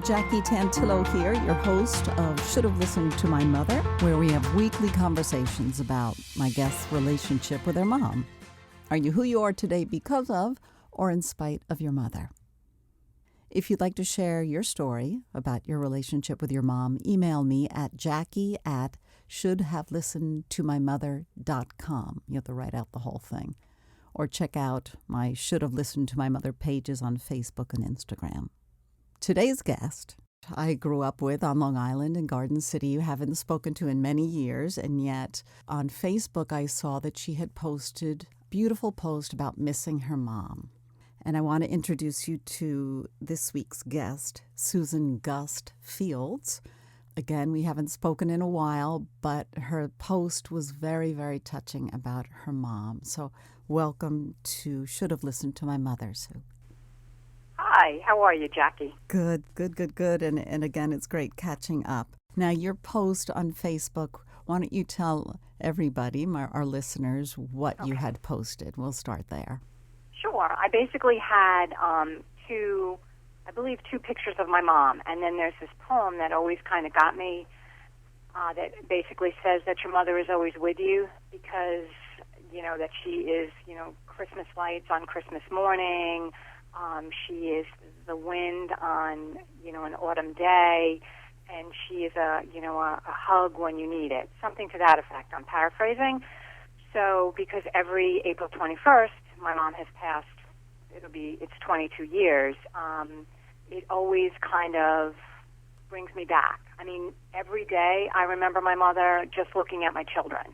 Jackie Tantillo here, your host of Should Have Listened to My Mother, where we have weekly conversations about my guest's relationship with her mom. Are you who you are today because of or in spite of your mother? If you'd like to share your story about your relationship with your mom, email me at jackie@shouldhavelistenedtomymother.com. You have to write out the whole thing. Or check out my Should Have Listened to My Mother pages on Facebook and Instagram. Today's guest, I grew up with on Long Island in Garden City. You haven't spoken to in many years, and yet on Facebook I saw that she had posted a beautiful post about missing her mom. And I want to introduce you to this week's guest, Susan Gust Fields. Again, we haven't spoken in a while, but her post was very, very touching about her mom. So welcome to Should Have Listened to My Mother, Sue. Hi, how are you, Jackie? Good. And again, it's great catching up. Now, your post on Facebook, why don't you tell everybody, our listeners, what you had posted? We'll start there. Sure. I basically had two pictures of my mom, and then there's this poem that always kind of got me that basically says that your mother is always with you because, that she is, Christmas lights on Christmas morning. She is the wind on, an autumn day, and she is a hug when you need it. Something to that effect. I'm paraphrasing. So, because every April 21st, my mom has passed, it's 22 years, it always kind of brings me back. I mean, every day I remember my mother just looking at my children.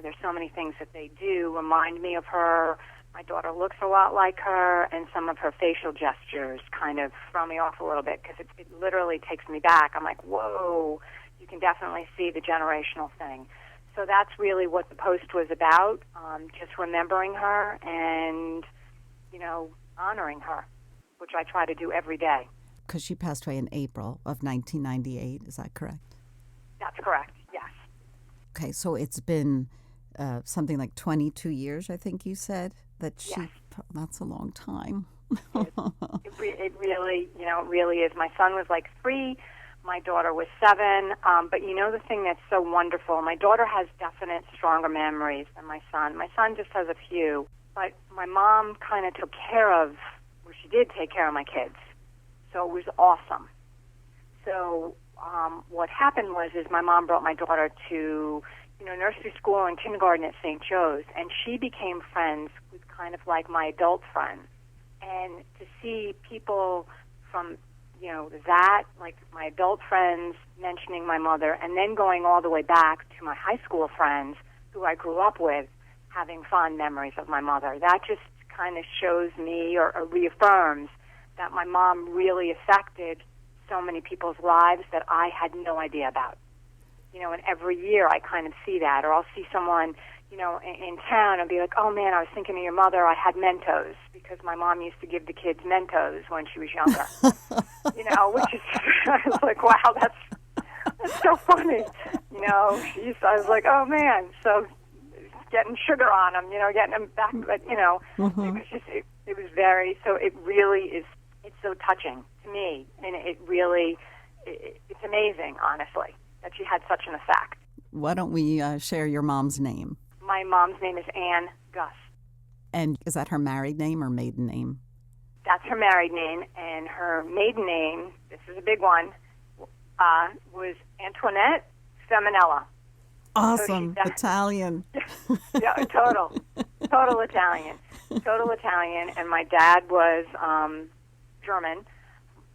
There's so many things that they do remind me of her. My daughter looks a lot like her, and some of her facial gestures kind of throw me off a little bit because it literally takes me back. I'm like, whoa, you can definitely see the generational thing. So that's really what the post was about, just remembering her and, honoring her, which I try to do every day. Because she passed away in April of 1998, is that correct? That's correct, yes. Okay, so it's been something like 22 years, I think you said, that she, yes. That's a long time. It really is. My son was like 3. My daughter was 7, but the thing that's so wonderful, my daughter has definite stronger memories than my son. My son just has a few, but my mom kind of she did take care of my kids, so it was awesome. So what happened was my mom brought my daughter to nursery school and kindergarten at St. Joe's, and she became friends with kind of like my adult friends. And to see people from that, like my adult friends mentioning my mother, and then going all the way back to my high school friends who I grew up with, having fond memories of my mother. That just kind of shows me or reaffirms that my mom really affected so many people's lives that I had no idea about. And every year I kind of see that, or I'll see someone, in town and be like, oh man, I was thinking of your mother, I had Mentos, because my mom used to give the kids Mentos when she was younger. Which is, I was like, wow, that's so funny. I was like, oh man, so getting sugar on them, getting them back, but, Mm-hmm. It was just, it was very, so it really is, it's so touching to me, and it really, it's amazing, honestly, that she had such an effect. Why don't we share your mom's name? My mom's name is Ann Gust. And is that her married name or maiden name? That's her married name, and her maiden name, this is a big one, was Antoinette Feminella. Awesome. So Italian. Yeah, total Italian. Total Italian, and my dad was German.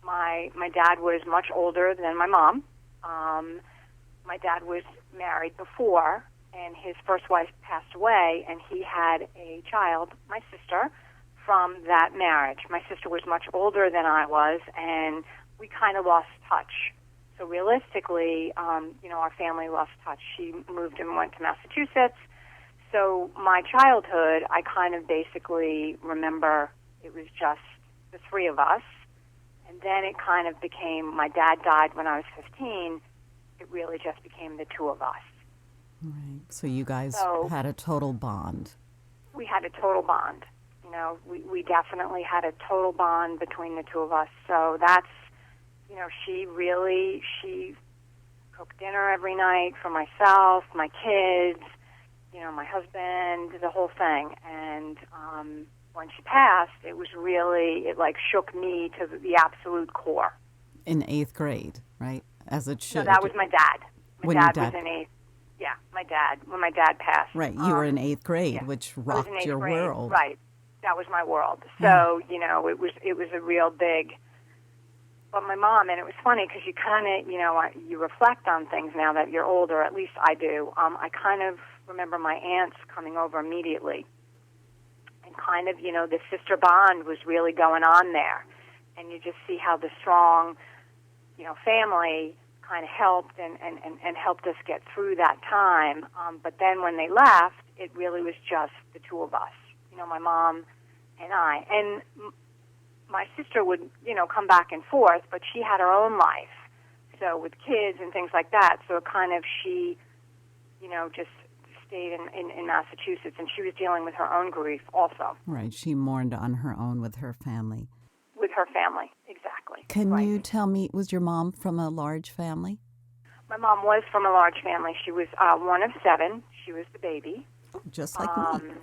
My dad was much older than my mom. My dad was married before, and his first wife passed away, and he had a child, my sister, from that marriage. My sister was much older than I was, and we kind of lost touch. So realistically, our family lost touch. She moved and went to Massachusetts. So my childhood, I kind of basically remember it was just the 3 of us. And then it kind of became, my dad died when I was 15. It really just became the 2 of us. Right. So you guys had a total bond. We had a total bond. We definitely had a total bond between the 2 of us. So that's, she cooked dinner every night for myself, my kids, my husband, the whole thing. And when she passed, it shook me to the absolute core. In 8th grade, right? As it should. No, that was my dad. My dad was in 8th. Yeah, my dad, when my dad passed. Right, you were in 8th grade, yeah. which rocked your grade. world. Right, that was my world. So, it was a real big... But my mom, and it was funny because you kind of, you reflect on things now that you're older, at least I do. I kind of remember my aunts coming over immediately. And kind of, the sister bond was really going on there. And you just see how the strong, family kind of helped and helped us get through that time. But then when they left, it really was just the two of us, my mom and I. And my sister would, come back and forth, but she had her own life, so with kids and things like that. So kind of she, just stayed in Massachusetts, and she was dealing with her own grief also. Right, she mourned on her own with her family. With her family, exactly. Can you tell me, was your mom from a large family? My mom was from a large family. She was one of 7. She was the baby. Oh, just like me.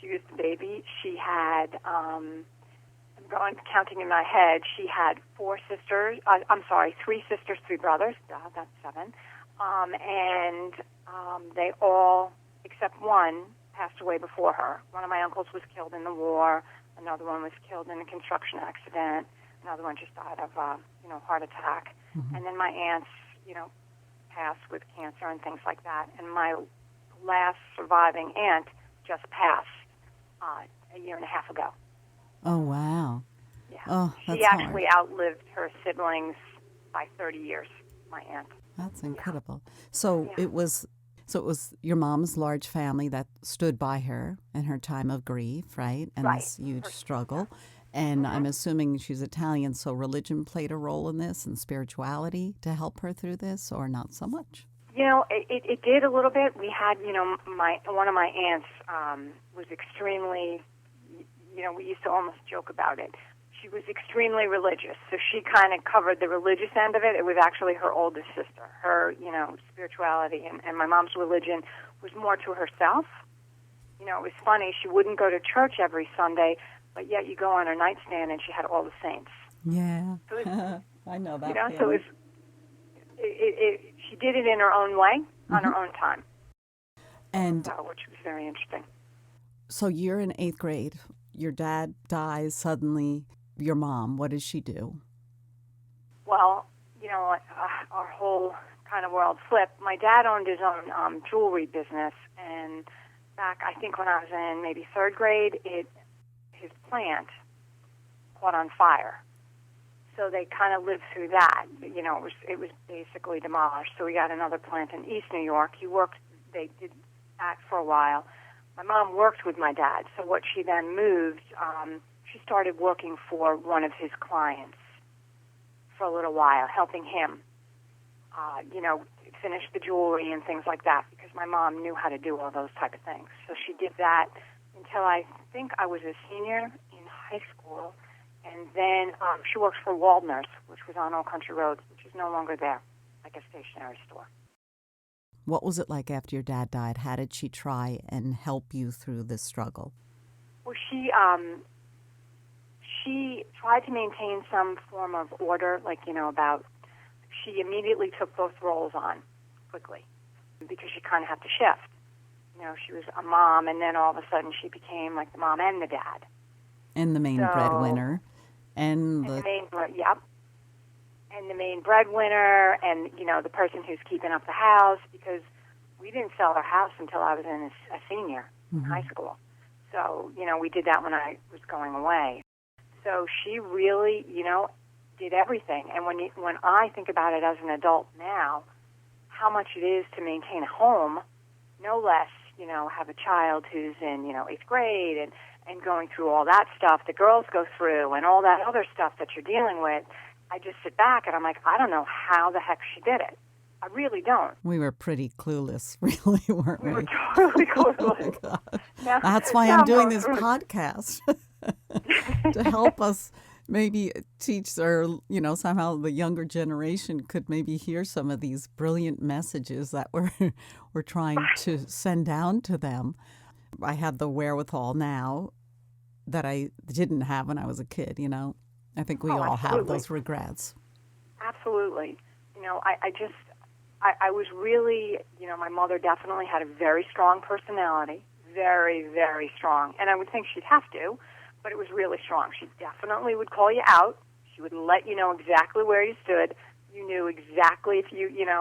She was the baby. She had, I'm counting in my head, she had 3 sisters, 3 brothers. That's 7. And they all, except one, passed away before her. One of my uncles was killed in the war. Another one was killed in a construction accident. Another one just died of, heart attack. Mm-hmm. And then my aunts, passed with cancer and things like that. And my last surviving aunt just passed a year and a half ago. Oh, wow. Yeah. Oh, that's she actually hard. outlived her siblings by 30 years, my aunt. That's incredible. So Yeah. it was your mom's large family that stood by her in her time of grief, right? And Right. this huge struggle. And I'm assuming she's Italian, so religion played a role in this and spirituality to help her through this, or not so much? It did a little bit. We had, one of my aunts was extremely, we used to almost joke about it. She was extremely religious, so she kind of covered the religious end of it. It was actually her oldest sister. Her, spirituality and my mom's religion was more to herself. It was funny. She wouldn't go to church every Sunday, but yet you go on her nightstand and she had all the saints. Yeah, So I know that. So she did it in her own way, on her own time, and which was very interesting. So you're in 8th grade. Your dad dies suddenly. Your mom, what does she do? Well, our whole kind of world flipped. My dad owned his own jewelry business, and back, I think when I was in maybe 3rd grade, his plant caught on fire. So they kind of lived through that. It was basically demolished. So we got another plant in East New York. They did that for a while. My mom worked with my dad. So what she then moved, she started working for one of his clients for a little while, helping him, finish the jewelry and things like that, because my mom knew how to do all those type of things. So she did that until I think I was a senior in high school. And then she worked for Waldner's, which was on Old Country Road, which is no longer there, like a stationery store. What was it like after your dad died? How did she try and help you through this struggle? Well, she tried to maintain some form of order, she immediately took both roles on quickly because she kind of had to shift. She was a mom, and then all of a sudden she became like the mom and the dad. And the main breadwinner. And the main breadwinner, and the person who's keeping up the house, because we didn't sell our house until I was a senior in high school. So we did that when I was going away. So she really did everything. And when I think about it as an adult now, how much it is to maintain a home, no less have a child who's in 8th grade and going through all that stuff the girls go through and all that other stuff that you're dealing with. I just sit back and I'm like, I don't know how the heck she did it. I really don't. We were pretty clueless, really, weren't we? We were totally clueless. Oh, that's why I'm doing this podcast, to help us maybe teach or, somehow the younger generation could maybe hear some of these brilliant messages that we're trying to send down to them. I have the wherewithal now that I didn't have when I was a kid, I think we all have those regrets. Absolutely. I was really, my mother definitely had a very strong personality, very, very strong. And I would think she'd have to, but it was really strong. She definitely would call you out. She would let you know exactly where you stood. You knew exactly if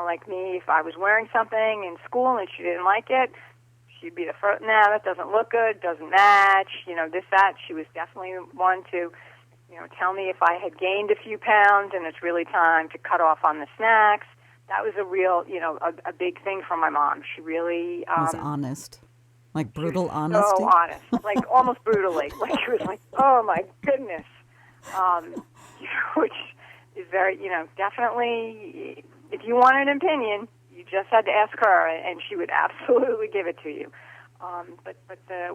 like me, if I was wearing something in school and she didn't like it, she'd be the first, that doesn't look good, doesn't match, this, that. She was definitely one to, tell me if I had gained a few pounds and it's really time to cut off on the snacks. That was a real, a big thing from my mom. She really was honest, like brutal honesty. So honest, like almost brutally. Like she was like, "Oh my goodness," which is very, definitely. If you wanted an opinion, you just had to ask her, and she would absolutely give it to you. But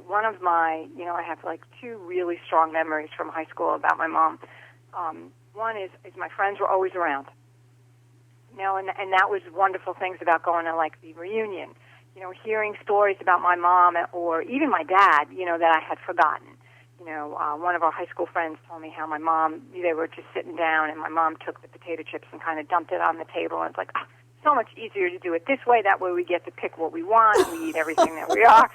one of my, I have like two really strong memories from high school about my mom. One is my friends were always around. And that was wonderful things about going to, like, the reunion. Hearing stories about my mom or even my dad, that I had forgotten. One of our high school friends told me how my mom, they were just sitting down, and my mom took the potato chips and kind of dumped it on the table, and it's like, so much easier to do it this way. That way we get to pick what we want. We eat everything that we are.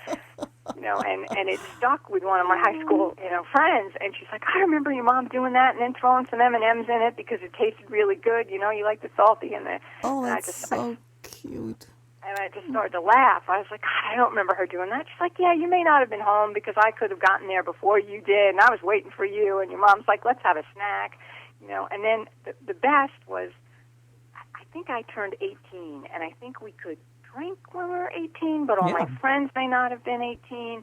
And it stuck with one of my high school, friends. And she's like, I remember your mom doing that and then throwing some M&Ms in it because it tasted really good. You like the salty and the... Oh, that's so cute. And I just started to laugh. I was like, God, I don't remember her doing that. She's like, yeah, you may not have been home because I could have gotten there before you did, and I was waiting for you. And your mom's like, let's have a snack. And then the best was, I think I turned 18, and I think we could drink when we were 18, but all my friends may not have been 18.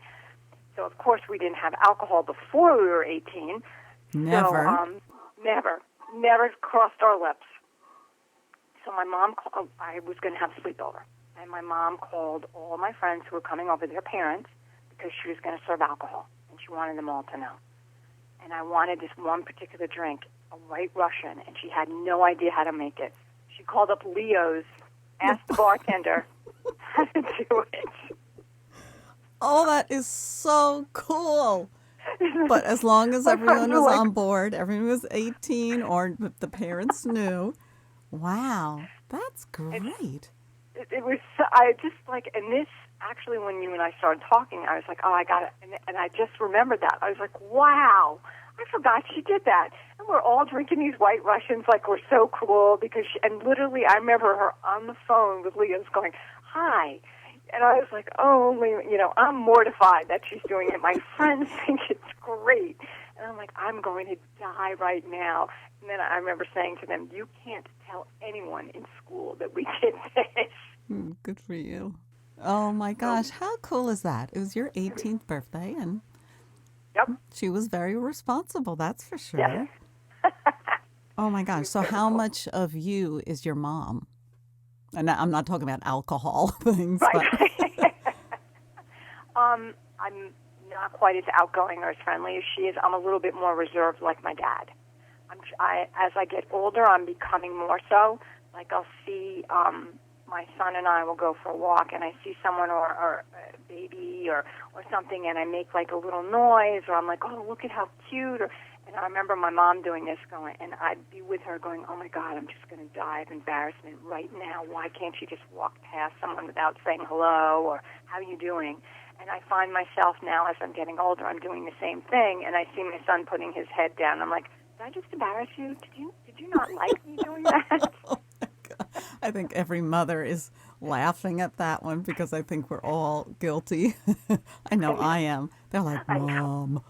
So, of course, we didn't have alcohol before we were 18. Never. So, never crossed our lips. So my mom, I was going to have a sleepover, and my mom called all my friends who were coming over, their parents, because she was going to serve alcohol, and she wanted them all to know. And I wanted this one particular drink, a White Russian, and she had no idea how to make it. She called up Leo's, asked the bartender how to do it. Oh, that is so cool. But as long as everyone was on board, everyone was 18 or the parents knew. Wow, that's great. It was, I just like, and this, actually when you and I started talking, I was like, oh, I got it. And I just remembered that. I was like, wow, I forgot she did that. And we're all drinking these White Russians like we're so cool because and literally I remember her on the phone with Leo's going, hi. And I was like, oh, I'm mortified that she's doing it. My friends think it's great. And I'm like, I'm going to die right now. And then I remember saying to them, you can't tell anyone in school that we did this. Good for you. Oh, my gosh. How cool is that? It was your 18th birthday, and she was very responsible, that's for sure. Yes. Oh, my gosh. So how much of you is your mom? And I'm not talking about alcohol things. Right. But. I'm not quite as outgoing or as friendly as she is. I'm a little bit more reserved like my dad. As I get older, I'm becoming more so. Like I'll see my son and I will go for a walk, and I see someone or a baby or something, and I make like a little noise, or I'm like, oh, look at how cute. And I remember my mom doing this, and I'd be with her going, oh, my God, I'm just going to die of embarrassment right now. Why can't you just walk past someone without saying hello or how are you doing? And I find myself now, as I'm getting older, I'm doing the same thing, and I see my son putting his head down. I'm like, did I just embarrass you? Did you not like me doing that? Oh, my God. I think every mother is laughing at that one because I think we're all guilty. I know I am. They're like, Mom.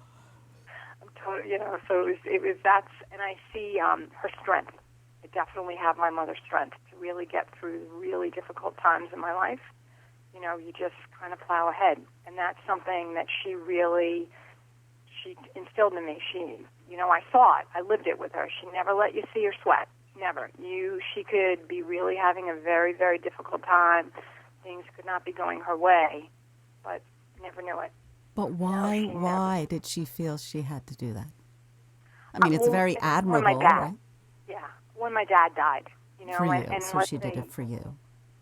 So it was that's, and I see her strength. I definitely have my mother's strength to really get through really difficult times in my life. You just kind of plow ahead, and that's something that she instilled in me. I saw it. I lived it with her. She never let you see her sweat. Never. She could be really having a very, very difficult time. Things could not be going her way, but never knew it. But why did she feel she had to do that? I mean, it's very when my admirable, dad, right? yeah, when my dad died, you know, For you, and so she did it for you.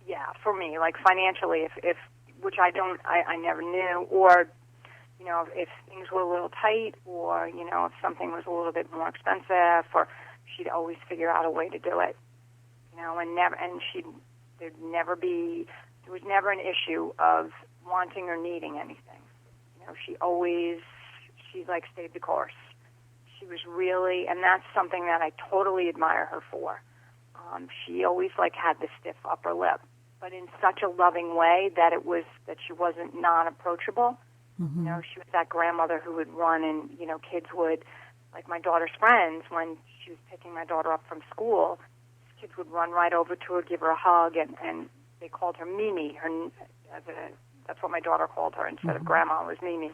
Yeah, for me, like financially, if which I never knew, or you know, if things were a little tight, or you know, if something was a little bit more expensive, or she'd always figure out a way to do it, you know, there was never an issue of wanting or needing anything. You know, she like stayed the course. She was really, and that's something that I totally admire her for. She always like had the stiff upper lip, but in such a loving way that she wasn't non-approachable. Mm-hmm. You know, she was that grandmother who would run, and you know, kids would, like my daughter's friends, when she was picking my daughter up from school, kids would run right over to her, give her a hug, and they called her Mimi. That's what my daughter called her instead of Grandma, was Mimi.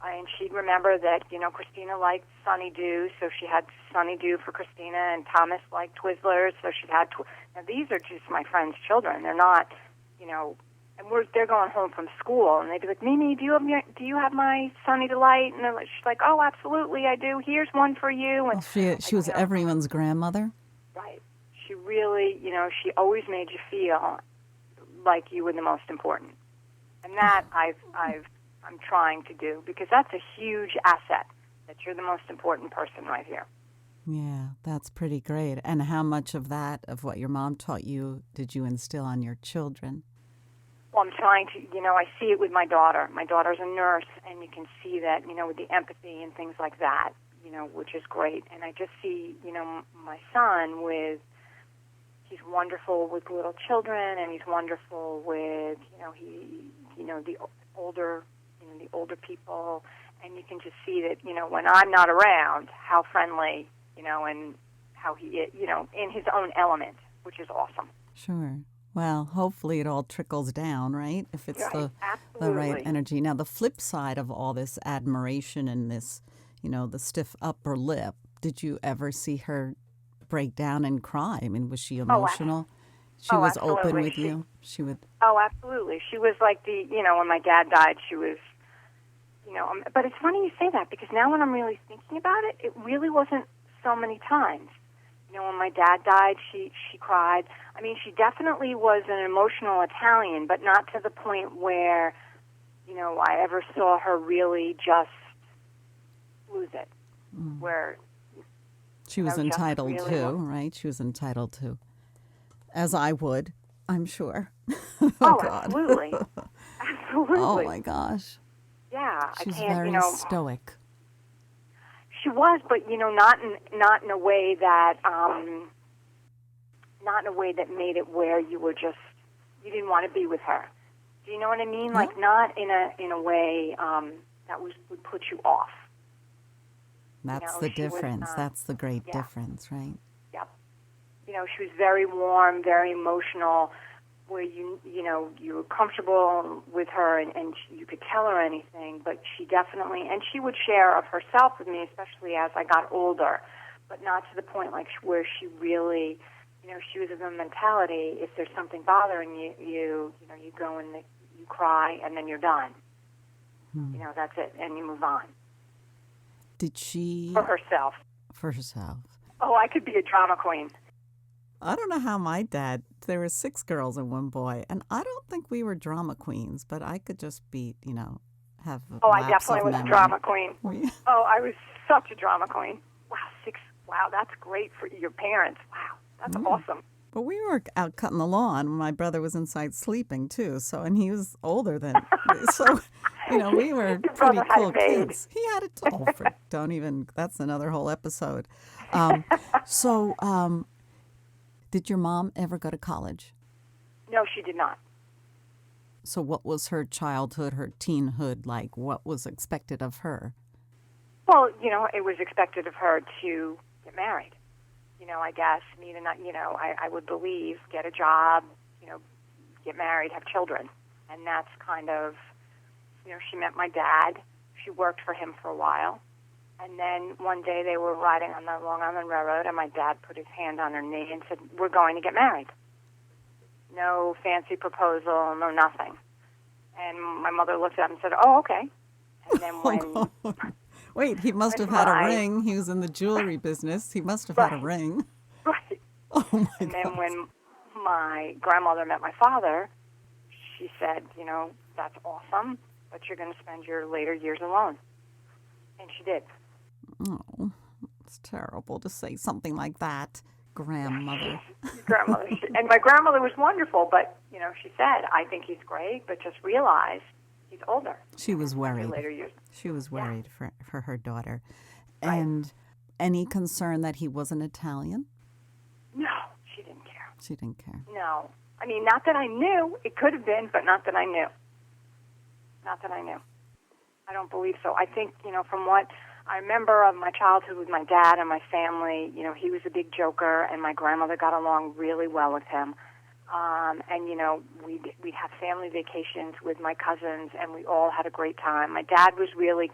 And she'd remember that, you know, Christina liked Sunny Dew, so she had Sunny Dew for Christina, and Thomas liked Twizzlers, so she had Now, these are just my friends' children. They're not, you know, and they're going home from school, and they'd be like, Mimi, do you have my Sunny Delight? And she's like, oh, absolutely, I do. Here's one for you. And well, she was everyone's grandmother? Right. She really, you know, she always made you feel like you were the most important. And that I'm trying to do, because that's a huge asset, that you're the most important person right here. Yeah, that's pretty great. And how much of that, of what your mom taught you, did you instill on your children? Well, I'm trying to, you know, I see it with my daughter. My daughter's a nurse, and you can see that, you know, with the empathy and things like that, you know, which is great. And I just see, you know, my son he's wonderful with little children, and he's wonderful with, the older people, and you can just see that, you know, when I'm not around, how friendly, you know, and how he is, you know, in his own element, which is awesome. Sure. Well, hopefully it all trickles down, right? If it's the right energy. Now, the flip side of all this admiration and this, you know, the stiff upper lip, did you ever see her break down and cry? I mean, was she emotional? She was absolutely. Open with you? She would. Oh, absolutely. She was like when my dad died, she was, you know, but it's funny you say that, because now when I'm really thinking about it, it really wasn't so many times. You know, when my dad died, she cried. I mean, she definitely was an emotional Italian, but not to the point where, you know, I ever saw her really just lose it. Where she was entitled to, right? She was entitled to, as I would, I'm sure. Oh, God. Absolutely. Absolutely. Oh, my gosh. Yeah. She's I can't, very stoic. She was, but you know, not in a way that made it where you didn't want to be with her. Do you know what I mean? Yeah. Like, not in a way that would put you off. That's the difference. That's the great difference, right? Yep. You know, she was very warm, very emotional, where you were comfortable with her, and you could tell her anything, but she definitely, and she would share of herself with me, especially as I got older, but not to the point like where she really, you know, she was of the mentality, if there's something bothering you, you go and you cry, and then you're done. You know, that's it, and you move on. Did she? For herself. For herself. Oh, I could be a drama queen. I don't know how my dad, there were 6 girls and 1 boy, and I don't think we were drama queens, but I could just be, you know, have a I definitely was a drama queen. Oh, I was such a drama queen. Wow, 6, wow, that's great for your parents. Wow, that's awesome. But we were out cutting the lawn. My brother was inside sleeping, too, and he was older than, so, you know, we were pretty cool kids. He had it, that's another whole episode. Did your mom ever go to college? No, she did not. So what was her childhood, her teenhood like? What was expected of her? Well, you know, it was expected of her to get married. You know, I guess, I would believe, get a job, you know, get married, have children. And that's kind of, you know, she met my dad. She worked for him for a while. And then one day they were riding on the Long Island Railroad, and my dad put his hand on her knee and said, "We're going to get married." No fancy proposal, no nothing. And my mother looked at him and said, "Oh, okay." And then Wait, he must have had a ring. He was in the jewelry business. He must have had a ring. Right. Oh, my God. And then when my grandmother met my father, she said, that's awesome, but you're going to spend your later years alone. And she did. Oh, it's terrible to say something like that, grandmother. Grandmother. And my grandmother was wonderful, but, she said, I think he's great, but just realize he's older. She was worried. Later years. She was worried for her daughter. Right. And any concern that he wasn't Italian? No, she didn't care. She didn't care. No. I mean, not that I knew. It could have been, but not that I knew. Not that I knew. I don't believe so. I think, from what I remember of my childhood with my dad and my family, he was a big joker, and my grandmother got along really well with him. And, we'd have family vacations with my cousins, and we all had a great time. My dad was really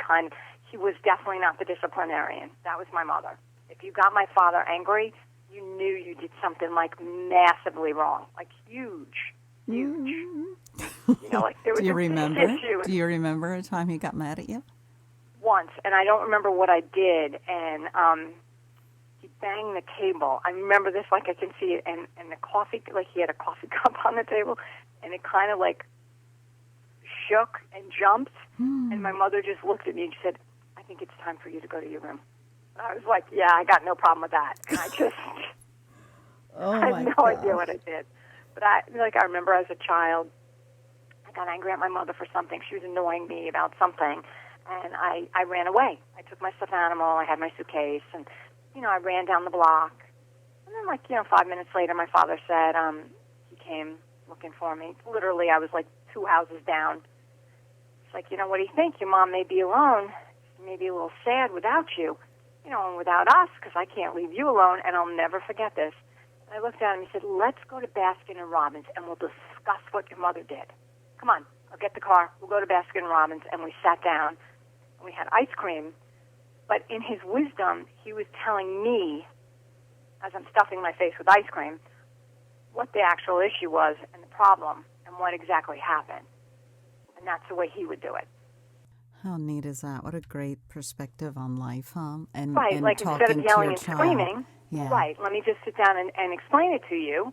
he was definitely not the disciplinarian. That was my mother. If you got my father angry, you knew you did something, massively wrong, huge. There was Do you remember? issue. Do you remember a time he got mad at you? Once, and I don't remember what I did, and he banged the table. I remember this I can see it, and the coffee, he had a coffee cup on the table, and it kind of shook and jumped, and my mother just looked at me and she said, I think it's time for you to go to your room. And I was like, yeah, I got no problem with that. And I just, I had no idea what I did. But I remember as a child, I got angry at my mother for something. She was annoying me about something, and I ran away. I took my stuffed animal, I had my suitcase, and, I ran down the block. And then, 5 minutes later, my father said, he came looking for me. Literally, I was 2 houses down. It's what do you think? Your mom may be alone. She may be a little sad without you, and without us, because I can't leave you alone, and I'll never forget this. And I looked at him and he said, let's go to Baskin & Robbins, and we'll discuss what your mother did. Come on, I'll get the car. We'll go to Baskin & Robbins. And we sat down, and we had ice cream. But in his wisdom, he was telling me, as I'm stuffing my face with ice cream, what the actual issue was and the problem and what exactly happened. And that's the way he would do it. How neat is that? What a great perspective on life, huh? And, right, and instead of yelling and screaming, yeah. Right, let me just sit down and explain it to you.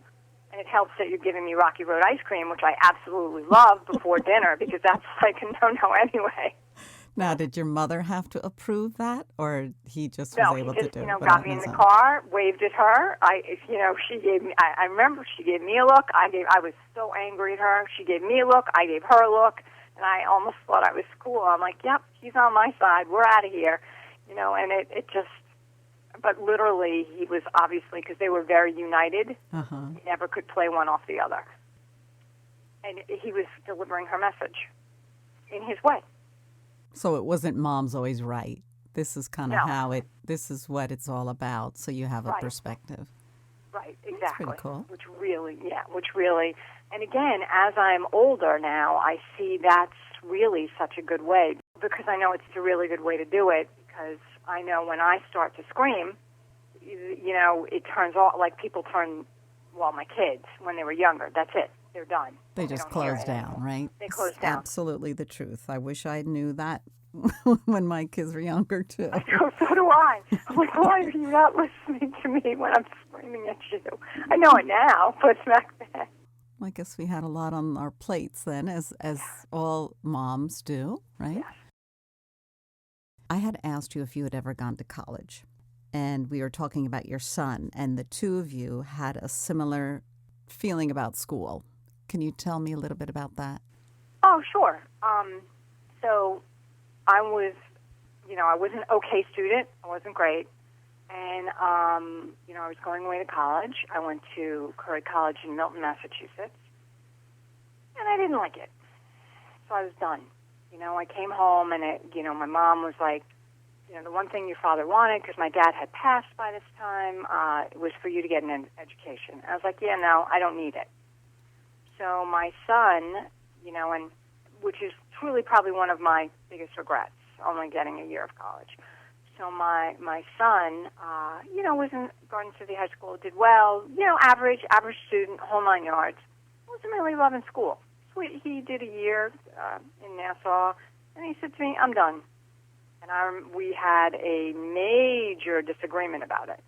And it helps that you're giving me Rocky Road ice cream, which I absolutely love before dinner, because that's a no-no anyway. Now, did your mother have to approve that, or he just was able to do it? No, he just, got me in the car, waved at her. She gave me. I remember she gave me a look. I was so angry at her. She gave me a look. I gave her a look, and I almost thought I was school. I'm like, yep, he's on my side. We're out of here, And it just. But literally, he was obviously, because they were very united. He never could play one off the other, and he was delivering her message in his way. So it wasn't mom's always right. This is kind of this is what it's all about. So you have a perspective. Right, exactly. That's pretty cool. Which really, and again, as I'm older now, I see that's really such a good way, because I know it's a really good way to do it, because I know when I start to scream, it turns off, people turn, my kids, when they were younger, that's it. They're done. They just close down, right? They close down. Absolutely the truth. I wish I knew that when my kids were younger, too. So do I. I'm like, why are you not listening to me when I'm screaming at you? I know it now, but back then. I guess we had a lot on our plates then, as all moms do, right? Yes. I had asked you if you had ever gone to college, and we were talking about your son, and the two of you had a similar feeling about school. Can you tell me a little bit about that? Oh, sure. So I was, I was an okay student. I wasn't great. And, I was going away to college. I went to Curry College in Milton, Massachusetts. And I didn't like it. So I was done. I came home and, my mom was like, the one thing your father wanted, because my dad had passed by this time, was for you to get an education. I was like, yeah, no, I don't need it. So my son, and which is truly probably one of my biggest regrets, only getting a year of college. So my son, was in Garden City High School, did well, average student, whole 9 yards. Wasn't really loving school. So he did a year in Nassau, and he said to me, I'm done. And we had a major disagreement about it,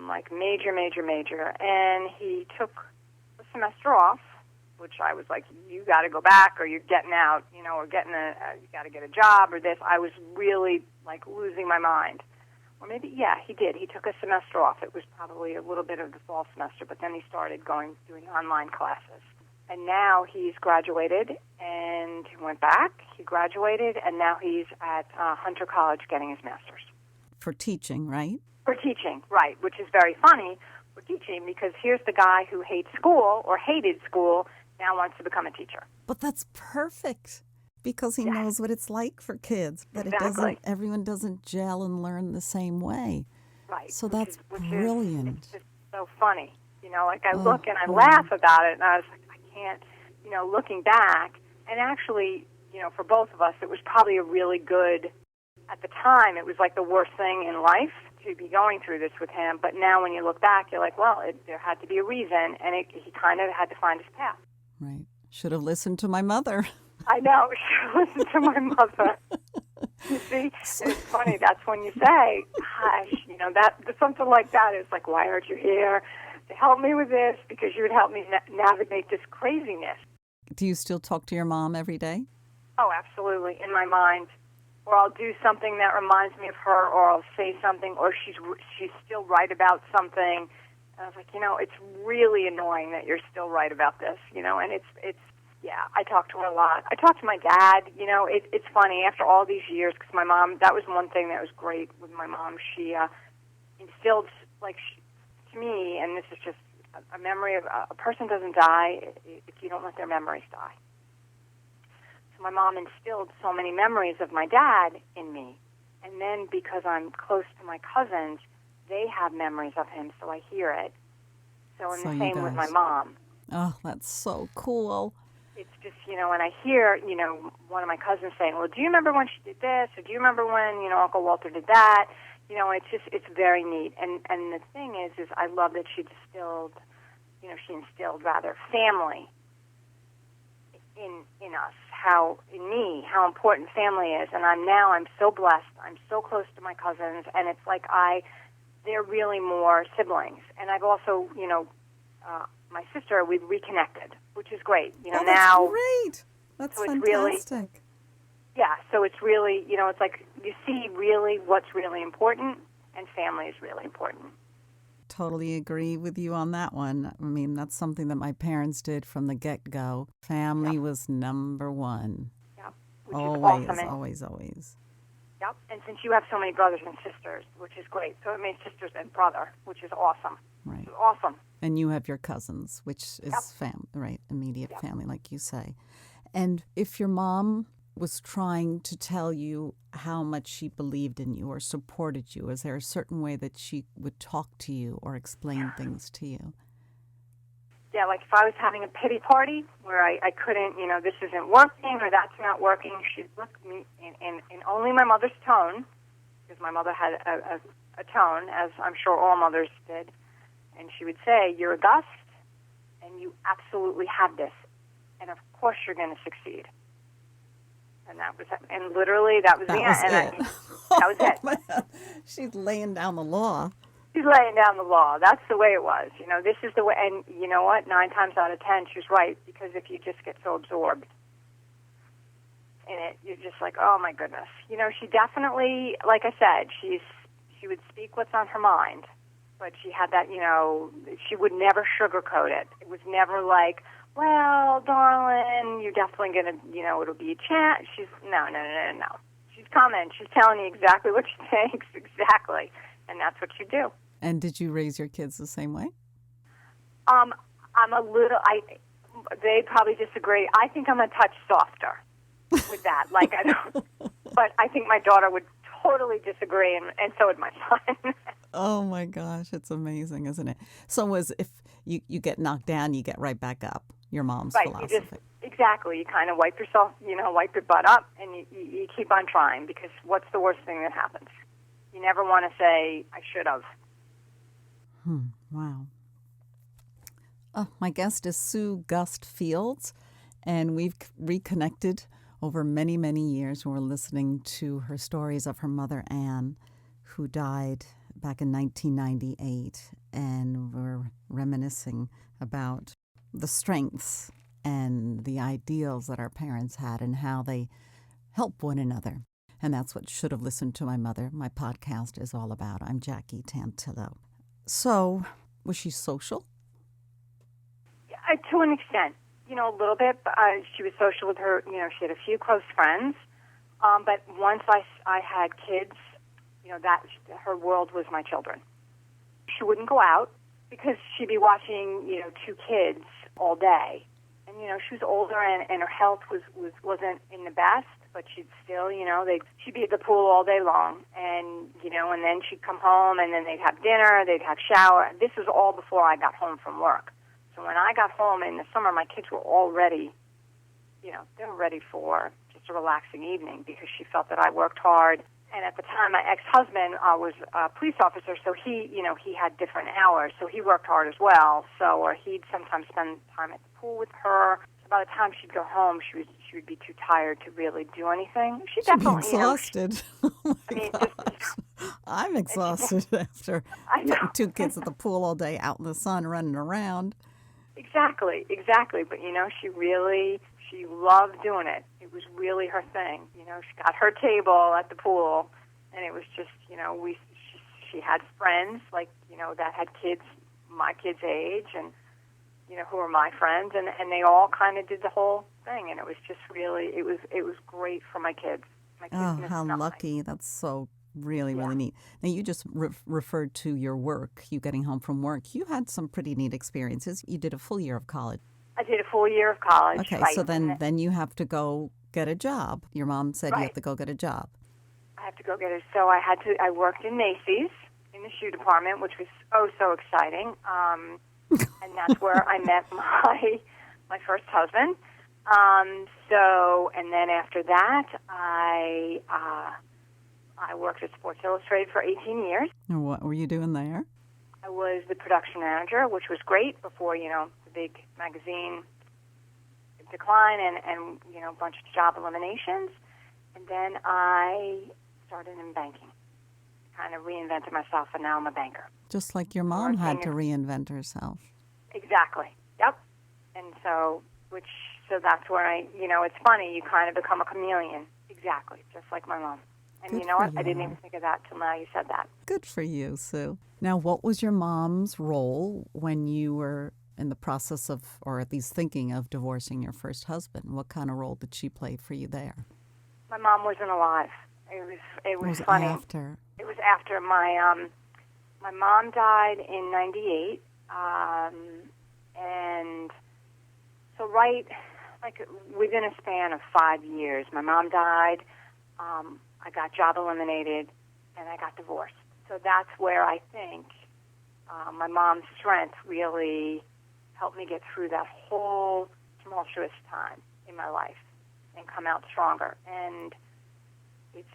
like major. And he took a semester off, which I was like, you got to go back or you're getting out, you know, or you got to get a job or this. I was really like losing my mind. Or maybe, yeah, he did. He took a semester off. It was probably a little bit of the fall semester, but then he started doing online classes. And now he's graduated and he went back. He graduated, and now he's at Hunter College getting his master's. For teaching, right? For teaching, right, which is very funny for teaching because here's the guy who hates school or hated school now wants to become a teacher. But that's perfect because he knows what it's like for kids. But exactly. Everyone doesn't gel and learn the same way. Right. So that's brilliant. It's just so funny. You know, like I look and I laugh about it, and I was like, I can't, you know, looking back. And actually, you know, for both of us, it was probably a really good, at the time, it was like the worst thing in life to be going through this with him. But now when you look back, you're like, well, there had to be a reason, and he kind of had to find his path. Right. Should have listened to my mother. I know. Should have listened to my mother. You see, and it's funny. That's when you say, gosh, you know, that something like that is like, why aren't you here to help me with this? Because you would help me navigate this craziness. Do you still talk to your mom every day? Oh, absolutely, in my mind. Or I'll do something that reminds me of her, or I'll say something, or she's still right about something. And I was like, you know, it's really annoying that you're still right about this, you know, and it's yeah, I talk to her a lot. I talk to my dad, you know, it's funny, after all these years, because my mom, that was one thing that was great with my mom. She instilled, like, to me, and this is just a memory of a person doesn't die if you don't let their memories die. So my mom instilled so many memories of my dad in me. And then because I'm close to my cousins, they have memories of him, so I hear it. So the same with my mom. Oh, that's so cool. It's just, you know, when I hear, you know, one of my cousins saying, well, do you remember when she did this? Or do you remember when, you know, Uncle Walter did that? You know, it's very neat. And the thing is I love that she instilled family in us, how important family is. And I'm so blessed. I'm so close to my cousins, and it's like they're really more siblings. And I've also, you know, my sister, we've reconnected, which is great. You know, that's great. That's so fantastic. So it's really, you know, it's like you see really what's really important, and family is really important. Totally agree with you on that one. I mean, that's something that my parents did from the get-go. Family was number one. Yeah, always, is awesome. Always. Yep, and since you have so many brothers and sisters, which is great, so it made sisters and brother, which is awesome. Right. It's awesome. And you have your cousins, which is family, right? Immediate family, like you say. And if your mom was trying to tell you how much she believed in you or supported you, is there a certain way that she would talk to you or explain things to you? Yeah, like if I was having a pity party where I couldn't, you know, this isn't working or that's not working, she'd look at me in only my mother's tone, because my mother had a tone, as I'm sure all mothers did, and she would say, you're a Gust, and you absolutely have this, and of course you're going to succeed. And that was, and literally that was the end. That was it. Man. She's laying down the law. She's laying down the law. That's the way it was. You know, this is the way, and you know what? 9 times out of 10, she's right, because if you just get so absorbed in it, you're just like, oh my goodness. You know, she definitely, like I said, she would speak what's on her mind, but she had that, you know, she would never sugarcoat it. It was never like, well, darling, you're definitely going to, you know, it'll be a chat. No. She's coming. She's telling you exactly what she thinks, exactly, and that's what you do. And did you raise your kids the same way? They probably disagree. I think I'm a touch softer with that. Like, I don't, but I think my daughter would totally disagree, and so would my son. Oh my gosh, it's amazing, isn't it? So if you get knocked down, you get right back up. Your mom's philosophy. Exactly. You kind of wipe yourself, you know, wipe your butt up, and you keep on trying, because what's the worst thing that happens? You never want to say, I should have. Wow. My guest is Sue Gust Fields, and we've reconnected over many, many years. We're listening to her stories of her mother, Anne, who died back in 1998. And we're reminiscing about the strengths and the ideals that our parents had and how they help one another. And that's what Should Have Listened to My Mother, my podcast, is all about. I'm Jackie Tantillo. So, was she social? To an extent, a little bit. She was social with her, she had a few close friends. But once I had kids, that her world was my children. She wouldn't go out because she'd be watching, two kids all day. And, she was older and her health wasn't in the best, but she'd still, she'd be at the pool all day long. And, and then she'd come home and then they'd have dinner, they'd have shower. This was all before I got home from work. So when I got home in the summer, my kids were all ready, they were ready for just a relaxing evening because she felt that I worked hard. And at the time, my ex-husband was a police officer, so he had different hours, so he worked hard as well. So, or he'd sometimes spend time at the pool with her. So by the time she'd go home, she would be too tired to really do anything. She'd definitely be exhausted. Oh my gosh. I'm exhausted after getting two kids at the pool all day, out in the sun, running around. Exactly. But she loved doing it. It was really her thing. She got her table at the pool, and it was just, she had friends that had kids my kids' age, and who were my friends, and they all kind of did the whole thing, and it was just really, it was great for my kids. My kids how lucky! That's so really neat. Now, you just referred to your work, you getting home from work. You had some pretty neat experiences. You did a full year of college. I did a full year of college. Okay, right. So then you have to go get a job. Your mom said right. You have to go get a job. I have to go get it. So I worked in Macy's in the shoe department, which was so exciting. And that's where I met my first husband. And then after that, I worked at Sports Illustrated for 18 years. And what were you doing there? I was the production manager, which was great before, the big magazine decline and a bunch of job eliminations. And then I started in banking, kind of reinvented myself, and now I'm a banker. Just like your mom had to reinvent herself. Exactly. Yep. And so that's where it's funny, you kind of become a chameleon. Exactly, just like my mom. And Good you know what? you. I didn't even think of that till now you said that. Good for you, Sue. Now, what was your mom's role when you were in the process of, or at least thinking of, divorcing your first husband? What kind of role did she play for you there? My mom wasn't alive. It was funny. After? It was after my mom died in 98. And so within a span of 5 years, my mom died, I got job eliminated, and I got divorced. So that's where I think my mom's strength really helped me get through that whole tumultuous time in my life and come out stronger. And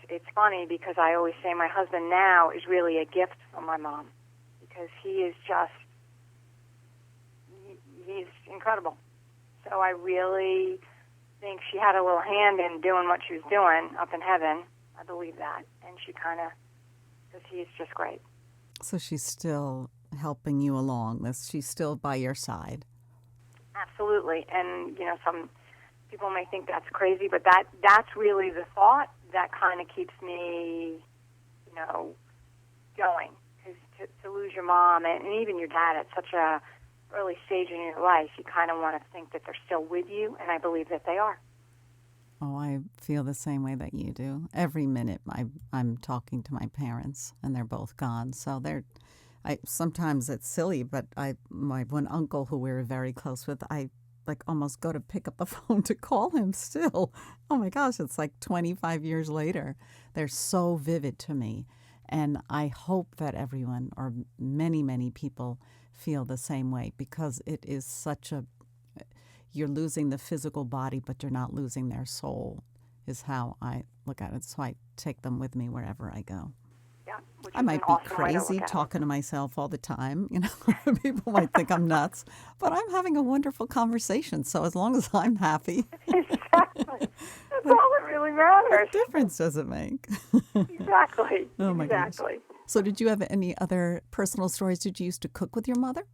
it's funny because I always say my husband now is really a gift from my mom because he's incredible. So I really think she had a little hand in doing what she was doing up in heaven. I believe that. And she because he's just great. So she's still helping you along. She's still by your side. Absolutely. And, some people may think that's crazy, but that's really the thought that kind of keeps me, going. Because to lose your mom and even your dad at such a early stage in your life, you kind of want to think that they're still with you, and I believe that they are. Oh, I feel the same way that you do. Every minute I'm talking to my parents, and they're both gone. So sometimes it's silly, but my one uncle who we were very close with, I almost go to pick up the phone to call him still. Oh my gosh, it's 25 years later. They're so vivid to me. And I hope that everyone, or many, many people, feel the same way, because it is you're losing the physical body, but you're not losing their soul, is how I look at it. So I take them with me wherever I go. Yeah, I might be crazy talking to myself all the time. People might think I'm nuts, but I'm having a wonderful conversation. So as long as I'm happy. Exactly. That's all that really matters. What difference does it make? Exactly. Oh, my gosh. Exactly. So did you have any other personal stories? Did you used to cook with your mother?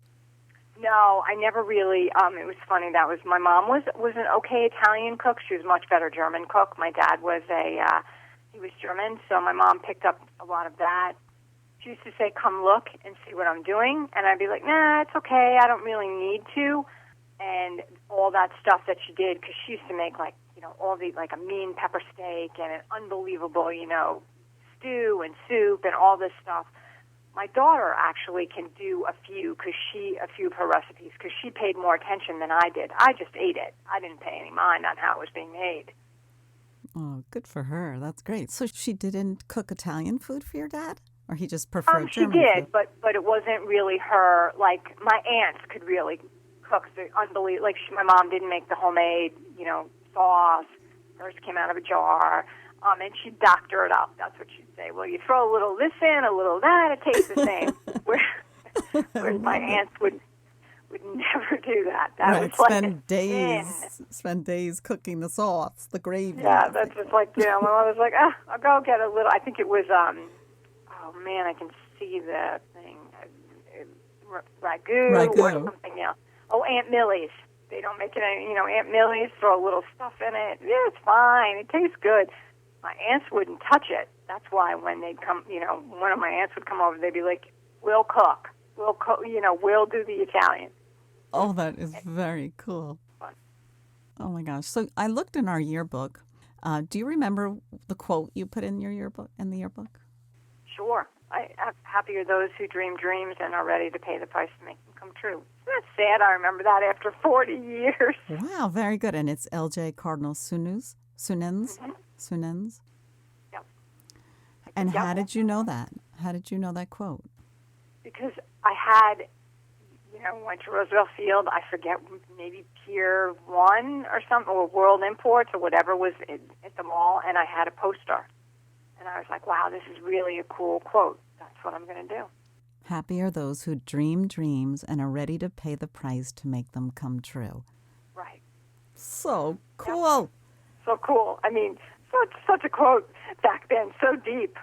No, I never really. It was funny. That was my mom was an okay Italian cook. She was a much better German cook. My dad was he was German, so my mom picked up a lot of that. She used to say, "Come look and see what I'm doing," and I'd be like, "Nah, it's okay. I don't really need to." And all that stuff that she did, because she used to make all the a mean pepper steak and an unbelievable stew and soup and all this stuff. My daughter actually can do a few of her recipes because she paid more attention than I did. I just ate it. I didn't pay any mind on how it was being made. Oh, good for her. That's great. So she didn't cook Italian food for your dad? Or he just preferred German food? She did, food? but it wasn't really her. Like, my aunts could really cook the unbelievable. Like, my mom didn't make the homemade, sauce. Hers came out of a jar. And she'd doctor it up. That's what she'd say. Well, you throw a little this in, a little that, it tastes the same. Whereas my aunts would never do that. That right, was spend days cooking the sauce, the gravy. Yeah, that's just my mom was like, I'll go get a little. I think it was, oh man, I can see the thing, ragu or something else. Oh, Aunt Millie's. They don't make it any, Aunt Millie's, throw a little stuff in it. Yeah, it's fine. It tastes good. My aunts wouldn't touch it. That's why when they'd come, one of my aunts would come over, they'd be like, we'll cook. We'll cook, we'll do the Italian. Oh, that is very cool. Oh, my gosh. So I looked in our yearbook. Do you remember the quote you put in the yearbook? Sure. Happy are those who dream dreams and are ready to pay the price to make them come true. Isn't that sad? I remember that after 40 years. Wow, very good. And it's L.J. Cardinal Sunens? Mm-hmm. Sunens? Yep. And how did you know that? How did you know that quote? Because I had, went to Roosevelt Field, I forget, maybe Pier 1 or something, or World Imports or whatever was at the mall, and I had a poster. And I was like, wow, this is really a cool quote. That's what I'm going to do. Happy are those who dream dreams and are ready to pay the price to make them come true. Right. So cool. Yep. So cool. I mean, such a quote back then, so deep.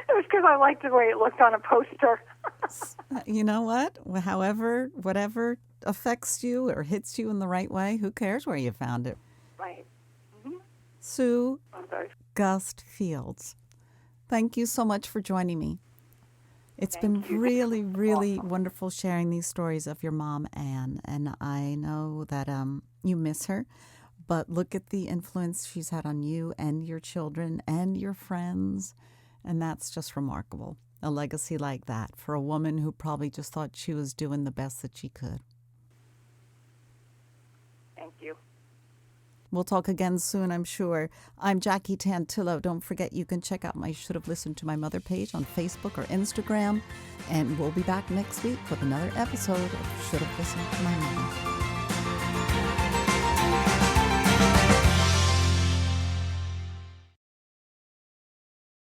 It was because I liked the way it looked on a poster. You know what? Whatever affects you or hits you in the right way, who cares where you found it? Right. Mm-hmm. Sue Gust Fields, thank you so much for joining me. It's been really, really wonderful sharing these stories of your mom, Anne, and I know that you miss her, but look at the influence she's had on you and your children and your friends, and that's just remarkable. A legacy like that for a woman who probably just thought she was doing the best that she could. Thank you. We'll talk again soon, I'm sure. I'm Jackie Tantillo. Don't forget you can check out my Should Have Listened to My Mother page on Facebook or Instagram. And we'll be back next week with another episode of Should Have Listened to My Mother.